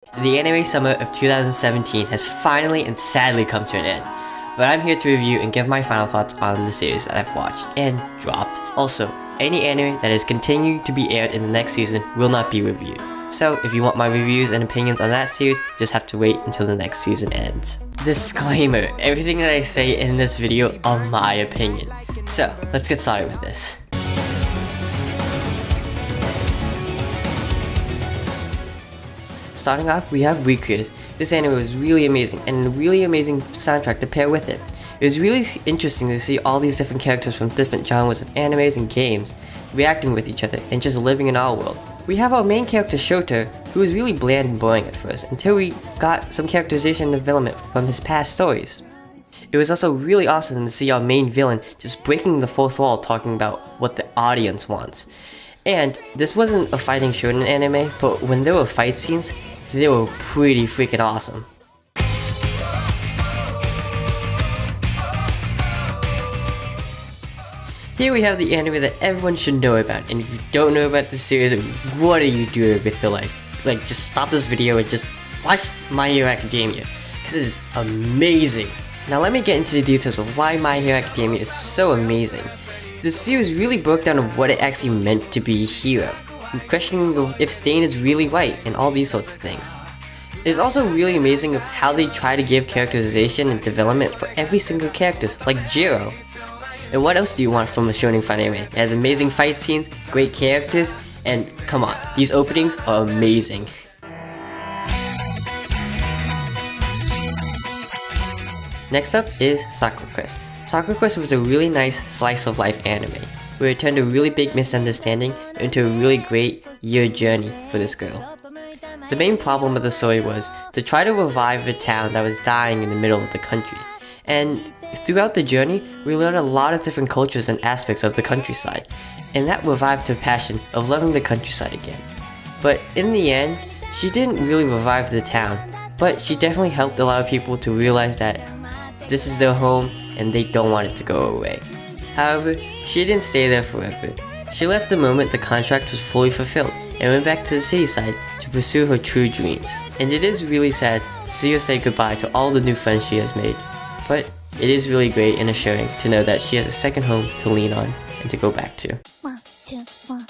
The anime summer of 2017 has finally and sadly come to an end, but I'm here to review and give my final thoughts on the series that I've watched and dropped. Also, any anime that is continuing to be aired in the next season will not be reviewed. So if you want my reviews and opinions on that series, just have to wait until the next season ends. Disclaimer, everything that I say in this video are my opinion. So let's get started with this. Starting off, we have R.T.O. This anime was really amazing, and a really amazing soundtrack to pair with it. It was really interesting to see all these different characters from different genres of animes and games reacting with each other and just living in our world. We have our main character Shota, who was really bland and boring at first, until we got some characterization and development from his past stories. It was also really awesome to see our main villain just breaking the fourth wall, talking about what the audience wants. And this wasn't a fighting shonen anime, but when there were fight scenes, they were pretty freaking awesome. Here we have the anime that everyone should know about, and if you don't know about this series, what are you doing with your life? Like, just stop this video and just watch My Hero Academia, because it is amazing. Now let me get into the details of why My Hero Academia is so amazing. The series really broke down of what it actually meant to be a hero, questioning if Stain is really right, and all these sorts of things. It is also really amazing of how they try to give characterization and development for every single character, like Jiro. And what else do you want from a shonen fight anime? It has amazing fight scenes, great characters, and come on, these openings are amazing. Next up is Sakura Quest. Sakura Quest was a really nice slice of life anime, where it turned a really big misunderstanding into a really great year journey for this girl. The main problem of the story was to try to revive a town that was dying in the middle of the country, and throughout the journey we learned a lot of different cultures and aspects of the countryside, and that revived her passion of loving the countryside again. But in the end, she didn't really revive the town, but she definitely helped a lot of people to realize that this is their home and they don't want it to go away. However, she didn't stay there forever. She left the moment the contract was fully fulfilled and went back to the city side to pursue her true dreams. And it is really sad to see her say goodbye to all the new friends she has made, but it is really great and assuring to know that she has a second home to lean on and to go back to. 1, 2, 1.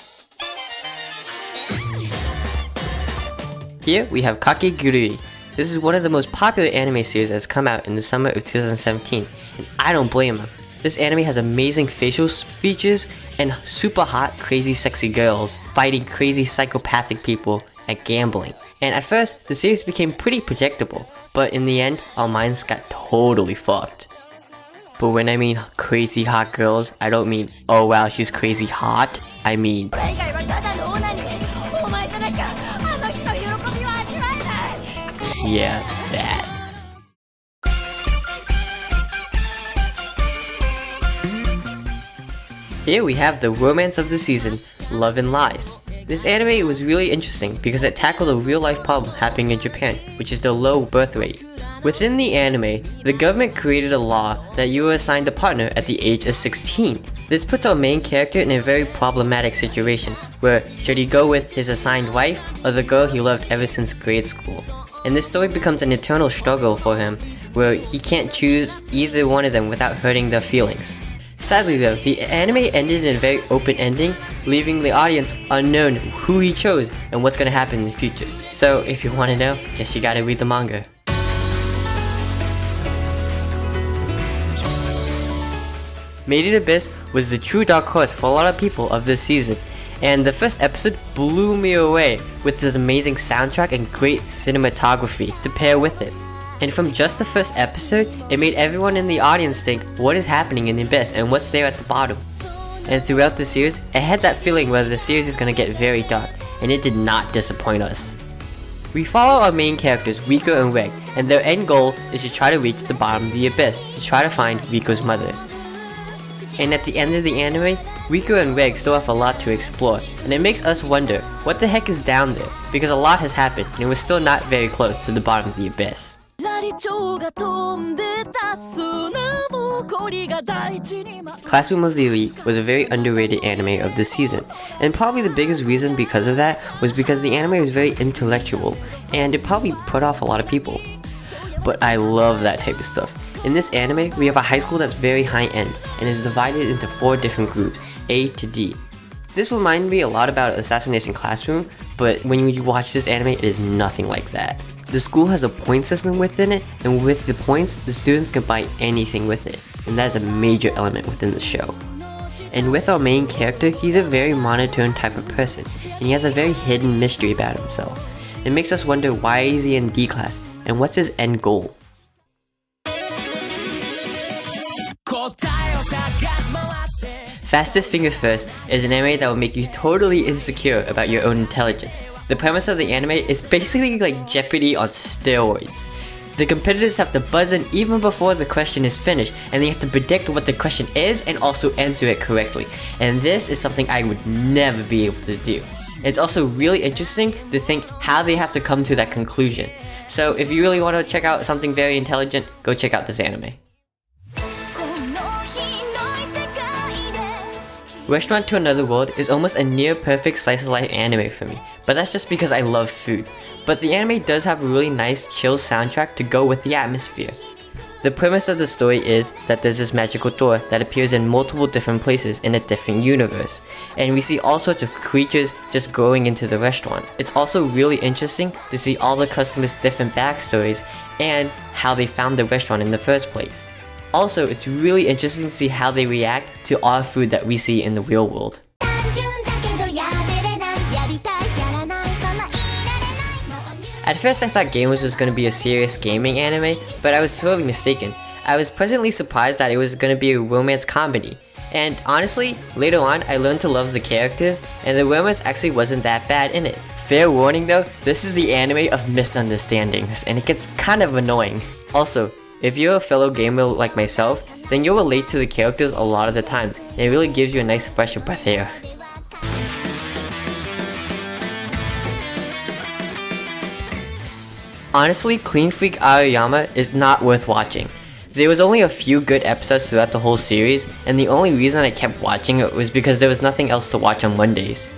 Here we have Kakegurui. This is one of the most popular anime series that has come out in the summer of 2017, and I don't blame them. This anime has amazing facial features and super hot, crazy, sexy girls fighting crazy psychopathic people at gambling. And at first, the series became pretty predictable, but in the end, our minds got totally fucked. But when I mean crazy hot girls, I don't mean, oh wow, she's crazy hot. I mean, yeah, that. Here we have the romance of the season, Love and Lies. This anime was really interesting because it tackled a real life problem happening in Japan, which is the low birth rate. Within the anime, the government created a law that you were assigned a partner at the age of 16. This puts our main character in a very problematic situation, where should he go with his assigned wife or the girl he loved ever since grade school? And this story becomes an eternal struggle for him, where he can't choose either one of them without hurting their feelings. Sadly though, the anime ended in a very open ending, leaving the audience unknown who he chose and what's gonna happen in the future. So if you wanna know, guess you gotta read the manga. Made in Abyss was the true dark horse for a lot of people of this season, and the first episode blew me away with this amazing soundtrack and great cinematography to pair with it. And from just the first episode, it made everyone in the audience think what is happening in the abyss and what's there at the bottom. And throughout the series, I had that feeling where the series is gonna get very dark, and it did not disappoint us. We follow our main characters Riko and Reg, and their end goal is to try to reach the bottom of the abyss to try to find Riko's mother. And at the end of the anime, Riko and Reg still have a lot to explore, and it makes us wonder what the heck is down there, because a lot has happened and we're still not very close to the bottom of the abyss. ラリチョウが飛んでた砂ぼ Classroom of the Elite was a very underrated anime of this season, and probably the biggest reason because of that was because the anime was very intellectual, and it probably put off a lot of people. But I love that type of stuff. In this anime, we have a high school that's very high-end, and is divided into 4 different groups, A to D. This reminded me a lot about Assassination Classroom, but when you watch this anime, it is nothing like that. The school has a point system within it, and with the points, the students can buy anything with it, and that is a major element within the show. And with our main character, he's a very monotone type of person, and he has a very hidden mystery about himself. It makes us wonder why is he in D class, and what's his end goal? Fastest Fingers First is an anime that will make you totally insecure about your own intelligence. The premise of the anime is basically like Jeopardy on steroids. The competitors have to buzz in even before the question is finished, and they have to predict what the question is and also answer it correctly. And this is something I would never be able to do. It's also really interesting to think how they have to come to that conclusion. So if you really want to check out something very intelligent, go check out this anime. Restaurant to Another World is almost a near perfect slice of life anime for me, but that's just because I love food. But the anime does have a really nice chill soundtrack to go with the atmosphere. The premise of the story is that there's this magical door that appears in multiple different places in a different universe, and we see all sorts of creatures just going into the restaurant. It's also really interesting to see all the customers' different backstories and how they found the restaurant in the first place. Also, it's really interesting to see how they react to our food that we see in the real world. At first I thought Gamers was going to be a serious gaming anime, but I was totally mistaken. I was pleasantly surprised that it was going to be a romance comedy. And honestly, later on I learned to love the characters, and the romance actually wasn't that bad in it. Fair warning though, this is the anime of misunderstandings, and it gets kind of annoying. Also, if you're a fellow gamer like myself, then you'll relate to the characters a lot of the times, and it really gives you a nice fresh breath air. Honestly, Clean Freak Aoyama is not worth watching. There was only a few good episodes throughout the whole series, and the only reason I kept watching it was because there was nothing else to watch on Mondays.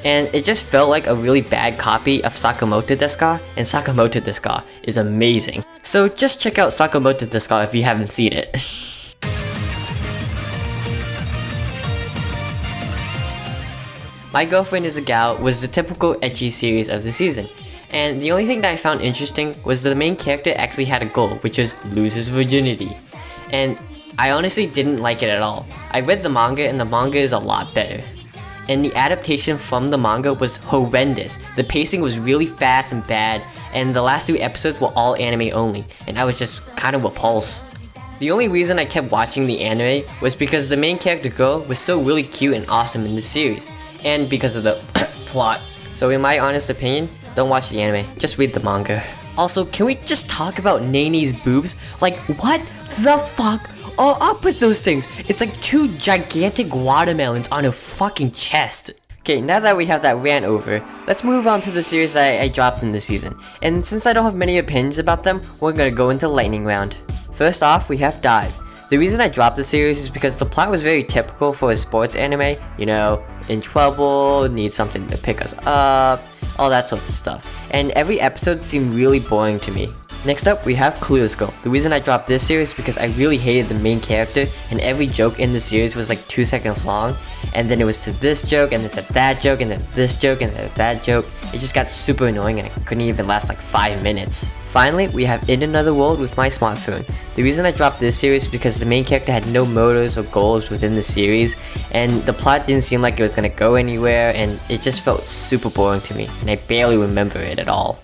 And it just felt like a really bad copy of Sakamoto Desu Ka, and Sakamoto Desu Ka is amazing. So just check out Sakamoto Desu Ka if you haven't seen it. My Girlfriend is a Gal was the typical ecchi series of the season. And the only thing that I found interesting was that the main character actually had a goal, which was lose his virginity. And I honestly didn't like it at all. I read the manga, and the manga is a lot better. And the adaptation from the manga was horrendous. The pacing was really fast and bad, and the last 2 episodes were all anime only, and I was just kind of repulsed. The only reason I kept watching the anime was because the main character girl was still really cute and awesome in the series, and because of the plot. So in my honest opinion, don't watch the anime, just read the manga. Also, can we just talk about Nene's boobs? Like, what the fuck are up with those things? It's like 2 gigantic watermelons on her fucking chest. Okay, now that we have that rant over, let's move on to the series that I dropped in this season. And since I don't have many opinions about them, we're gonna go into lightning round. First off, we have Dive. The reason I dropped the series is because the plot was very typical for a sports anime. You know, in trouble, need something to pick us up, all that sorts of stuff. And every episode seemed really boring to me. Next up, we have Clueless Girl. The reason I dropped this series is because I really hated the main character, and every joke in the series was like 2 seconds long, and then it was to this joke, and then to that joke, and then this joke, and then that joke. It just got super annoying, and it couldn't even last like 5 minutes. Finally, we have In Another World with My Smartphone. The reason I dropped this series is because the main character had no motives or goals within the series, and the plot didn't seem like it was gonna go anywhere, and it just felt super boring to me, and I barely remember it at all.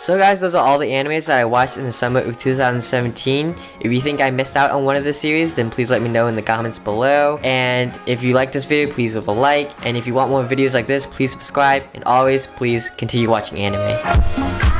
So guys, those are all the animes that I watched in the summer of 2017. If you think I missed out on one of the series, then please let me know in the comments below. And if you like this video, please leave a like. And if you want more videos like this, please subscribe. And always, please continue watching anime.